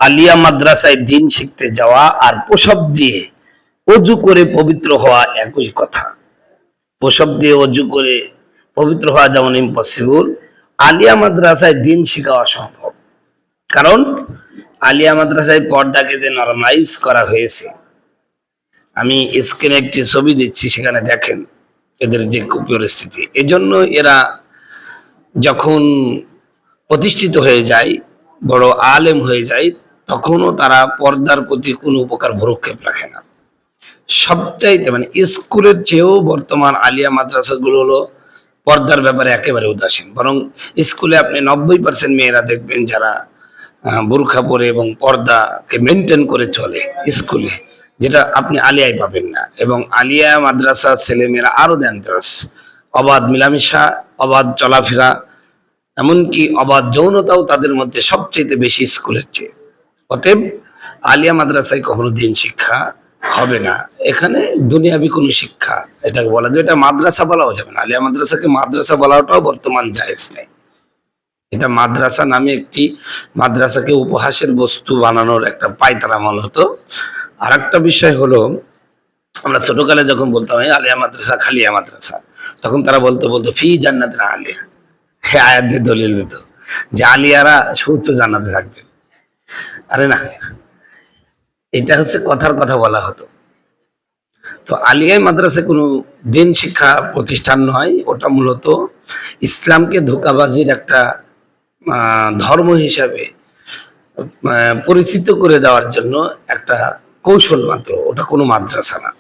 আলিয়া মাদ্রাসায় দিন শিখতে যাওয়া আর প্রসব দিয়ে অজু করে পবিত্র হওয়া একই কথা। প্রসব দিয়ে অজু করে পবিত্র হওয়া যেমন ইম্পসিবল, আলিয়া মাদ্রাসায় দিন শেখা অসম্ভব। কারণ আলিয়া মাদ্রাসায় পর্দাকে যে নরমালাইজ করা হয়েছে, আমি স্ক্রিনে একটি ছবি দিচ্ছি, সেখানে দেখেন এদের যে পরিস্থিতি। এজন্য এরা যখন প্রতিষ্ঠিত হয়ে যায়, বড় আলেম হয়ে যায়, তখনও তারা পর্দার প্রতি কোনো প্রকার ভ্রুক্ষেপ রাখে না। সবচাইতে স্কুলের চেয়েও বর্তমান আলিয়া মাদ্রাসাগুলো হলো পর্দার ব্যাপারে একেবারে উদাসীন। বরং স্কুলে আপনি 90% মেয়েরা দেখবেন যারা বোরখা পরে এবং পর্দাকে মেনটেন করে চলে স্কুলে, যেটা আপনি আলিয়ায় পাবেন না। এবং আলিয়া মাদ্রাসা ছেলেমেয়েরা আরো ডেঞ্জারাস, অবাধ মিলামেশা, অবাধ চলাফেরা, এমনকি অবাধ যৌনতাও তাদের মধ্যে সবচেয়ে বেশি স্কুলের চেয়ে। অতএব আলিয়া মাদ্রাসায় কখনো দিন শিক্ষা হবে না, এখানে দুনিয়াবি কোনো শিক্ষা এটাকে বলা যায়। এটা মাদ্রাসা বলাও যাবে না, আলিয়া মাদ্রাসাকে মাদ্রাসা বলাটাও বর্তমান জায়েজ নেই। এটা মাদ্রাসা নামে একটি মাদ্রাসাকে উপহাসের বস্তু বানানোর একটা পায়তারামল হতো। আর একটা বিষয় হলো, আমরা ছোটকালে যখন বলতাম আলিয়া মাদ্রাসা খালিয়া মাদ্রাসা, তখন তারা বলতো ফি জান্নাতুল আলিয়া, আয়াত দিয়ে দলিল দিত যে আলিয়ারা সুউচ্চ জান্নাতে থাকবে। আরে না, এটা হচ্ছে কথার কথা বলা হতো। তো আলিয়া মাদ্রাসা কোনো দিন শিক্ষা প্রতিষ্ঠান নয়, ওটা মূলত ইসলামকে ধোঁকাবাজির একটা ধর্ম হিসাবে পরিচিত করে দেওয়ার জন্য একটা কৌশল মাত্র, ওটা কোনো মাদ্রাসা না।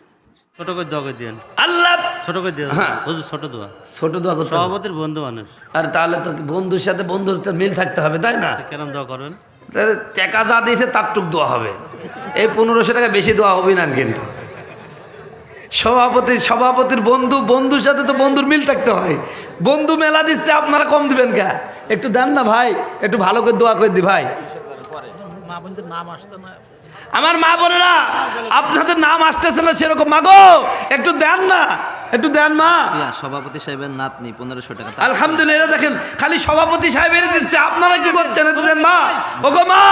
ছোট করে দোয়া করে দিন, আল্লাহ ছোট করে দিন। হ্যাঁ। হুজুর ছোট দোয়া, ছোট দোয়া করতে হবে। সভাপতির বন্ধু মানুষ, আর তাহলে তো বন্ধুর সাথে বন্ধুর তো মিল থাকতে হবে, তাই না? কেরম দোয়া করবেন? তাহলে টাকা যা দিয়েছে তারটুক দোয়া হবে, এই 1500 টাকা বেশি দোয়া হবে না। কিন্তু সভাপতির বন্ধুর সাথে তো বন্ধুর মিল থাকতে হয়। বন্ধু মেলা দিচ্ছে, আপনারা কম দিবেন কে? একটু দেন না ভাই, একটু ভালো করে দোয়া করে দি ভাই। আমার মা বোনেরা, আপনাদের নাম আসতেছে না সেরকম, মাগো একটু দেন না, একটু দেন মা। সভাপতি সাহেবের নাতনি 1500 টাকা। আলহামদুলিল্লাহ, দেখেন খালি সভাপতি সাহেবের দিচ্ছে, আপনারা কি করছেন? একটু দেন মা, ওগো মা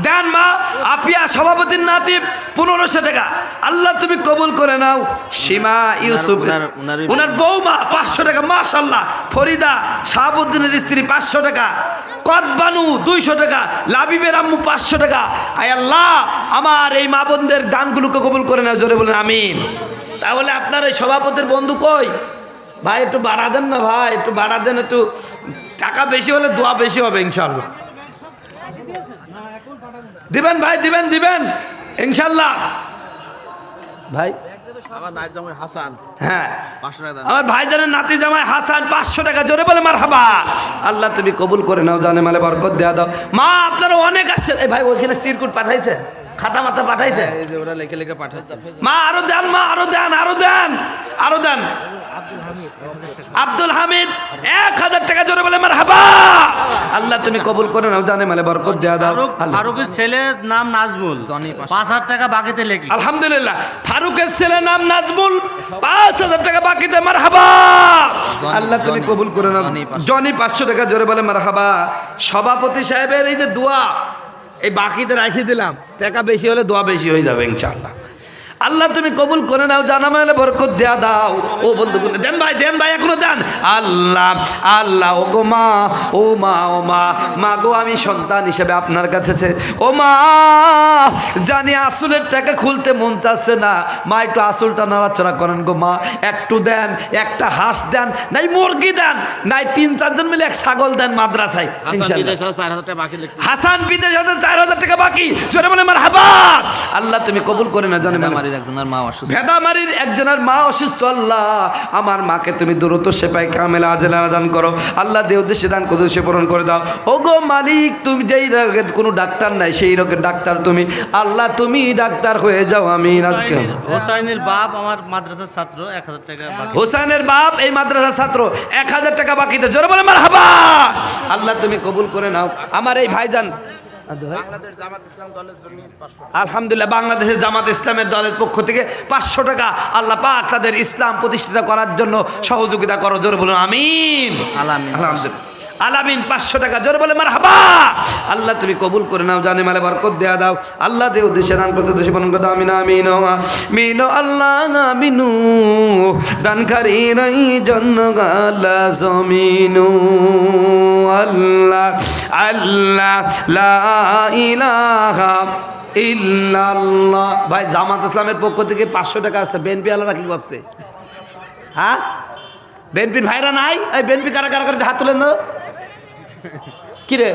দেন মা। আপিয়া সভাপতির নাতি 1500 টাকা, আল্লাহ তুমি কবুল করে নাও। সীমা ইউসুফ ওনার বৌমা 500 টাকা, মাশাআল্লাহ। ফরিদা শাহাবুদ্দিনের স্ত্রী 500 টাকা। কদবানু 200 টাকা। লাবিবের আম্মু 500 টাকা। আয় আল্লাহ, আমার এই মা বোনদের দানগুলোকে কবুল করে নাও, জোরে বলেন আমিন। তাহলে আপনার এই সভাপতির বন্ধু কই ভাই? একটু বাড়া দেন না ভাই, একটু বাড়া দেন। একটু টাকা বেশি হলে দোয়া বেশি হবে ইনশাআল্লাহ। দিবেন ভাই, দিবেন ইনশাআল্লাহ ভাই। আমার নাতি জামাই হাসান, হ্যাঁ 500 টাকা দাও। আমার ভাইজানের নাতি জামাই হাসান 500 টাকা, জোরে বলে মারহাবা। আল্লাহ তুমি কবুল করে নাও, জানে মালে বরকত দেয়া দাও। মা আপনারা অনেক আসছেন। এই ভাই ওইখানে সিরকুট পাঠাইছে, খাতা মাথা পাঠাইছে, এই যে ওরা লেখে পাঠাচ্ছে। মা আরো দেন, মা আরো দেন, আরো দেন। আব্দুল হামিদ 1000 টাকা, জোরে বলে মারহাবা। আল্লাহ তুমি কবুল করে নাও, জানে মালে বরকত দেয়া দাও। ফারুকের ছেলের নাম নাজমুল, 5000 টাকা বাকিতে লেখি। আলহামদুলিল্লাহ, ফারুকের ছেলের নাম নাজমুল, 5000 টাকা বাকিতে, মারহাবা। আল্লাহ তুমি কবুল করে নাও। জনি 500 টাকা, জোরে বলে মারহাবা। সভাপতি সাহেবের এই যে দোয়া, এই বাকিতে রাখি দিলাম, টাকা বেশি হলে দোয়া বেশি হয়ে যাবে ইনশাআল্লাহ। আল্লাহ তুমি কবুল করে নাও, জানা মানে বরকত দেয়া দাও। ও বন্ধুগুলো দেন ভাই, এখনো দেন। আল্লাহ ও গো মা, ও মা গো, আমি সন্তান হিসেবে আপনার কাছে ও মা জানি আসলের টাকা খুলতে মন চাচ্ছে না, মা একটু আসলটা নাড়াচড়া করেন গো মা, একটু দেন। একটা হাঁস দেন, নাই মুরগি দেন, নাই 3-4 জন মিলে এক ছাগল দেন মাদ্রাসায় ইনশাআল্লাহ। 4000 টাকা বাকি লিখতে। হাসান বিদেশ 4000 টাকা বাকি, জোরে বলে মারহাবা। আল্লাহ তুমি কবুল করে না, জানেন একজনের মা অসুস্থ, ভেদামারির একজনের মা অসুস্থ। আল্লাহ আমার মাকে তুমি দ্রুত সেপাই কামেলা আজেলা দান করো। আল্লাহ দেহ দেশে দান করে সে পূরণ করে দাও। ও গো মালিক, তুমি যেই রোগের কোনো ডাক্তার নাই, সেই রোগের ডাক্তার তুমি। আল্লাহ তুমি ডাক্তার হয়ে যাও, আমিন। আজকে হোসাইনের বাপ আমার মাদ্রাসার ছাত্র, 1000 টাকা বাকি। হোসেনের বাপ এই মাদ্রাসার ছাত্র, 1000 টাকা বাকিতে, জোরে বলে মারহাবা। আল্লাহ তুমি কবুল করে নাও। আমার এই ভাইজান বাংলাদেশ জামাত ইসলাম দলের জন্য 500 টাকা। আলহামদুলিল্লাহ, বাংলাদেশের জামাত ইসলামের দলের পক্ষ থেকে 500 টাকা। আল্লাহ পাক তাদের ইসলাম প্রতিষ্ঠিত করার জন্য সহযোগিতা করো, জোরে বলুন আমিন। আলামিন। আলহামদুলিল্লাহ। আলামিন 500 টাকা, জোরে বলে মারহাবা। আল্লাহ তুমি কবুল করে নাও, জানে মালে বরকত দেয়া দাও। আল্লাহ দেও দেশে দান করতে দেশে পালন করতে আমিন আমিন আমিন আল্লাহ আমিনু দানকারী নাই জন্নগালা জমিনু আল্লাহ আল্লাহ লা ইলাহা ইল্লাল্লাহ। ভাই জামাত ইসলামের পক্ষ থেকে 500 টাকা আছে। বিএনপি আলাদা কি করছে? হ্যাঁ, বিএনপির ভাইরা নাই? এই বিএনপি কারা কারা করে হাত তুলেন তো। কি রে,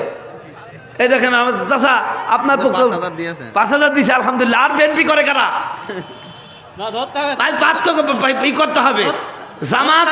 এই দেখেন আমার চাচা আপনার পক্ষ 5,000 দিয়েছে। 5,000 দিয়েছে আলহামদুলিল্লাহ। আর বিএনপি করে কারা? তাই পার্থক্য করতে হবে। জামাত